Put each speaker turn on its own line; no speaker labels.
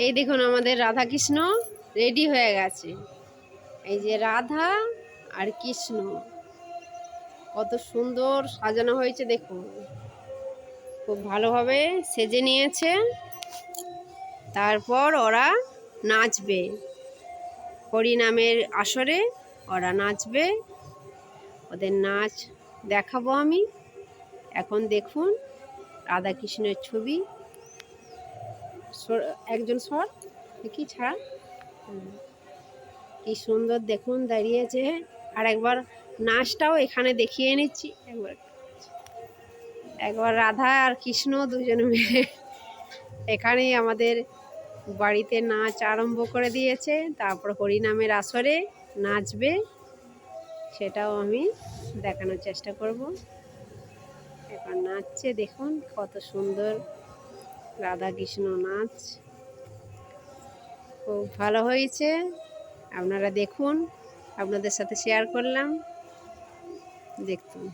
এই দেখুন আমাদের রাধা কৃষ্ণ রেডি হয়ে গেছে। এই যে রাধা আর কৃষ্ণ কত সুন্দর সাজানো হয়েছে দেখুন, খুব ভালোভাবে সেজে নিয়েছে। তারপর ওরা নাচবে, হরিনামের আসরে ওরা নাচবে। ওদের নাচ দেখাবো আমি। এখন দেখুন রাধা কৃষ্ণের ছবি, একজন সর কি ছাড়া, কি সুন্দর দেখুন দাঁড়িয়েছে। আর একবার নাচটাও এখানে দেখিয়ে নিচ্ছি। একবার রাধা আর কৃষ্ণ দুজনে মিলে এখানেই আমাদের বাড়িতে নাচ আরম্ভ করে দিয়েছে। তারপর হরিনামের আসরে নাচবে, সেটাও আমি দেখানোর চেষ্টা করব। এখন নাচছে দেখুন কত সুন্দর রাধা কৃষ্ণ নাচ, খুব ভালো হয়েছে। আপনারা দেখুন, আপনাদের সাথে শেয়ার করলাম, দেখুন।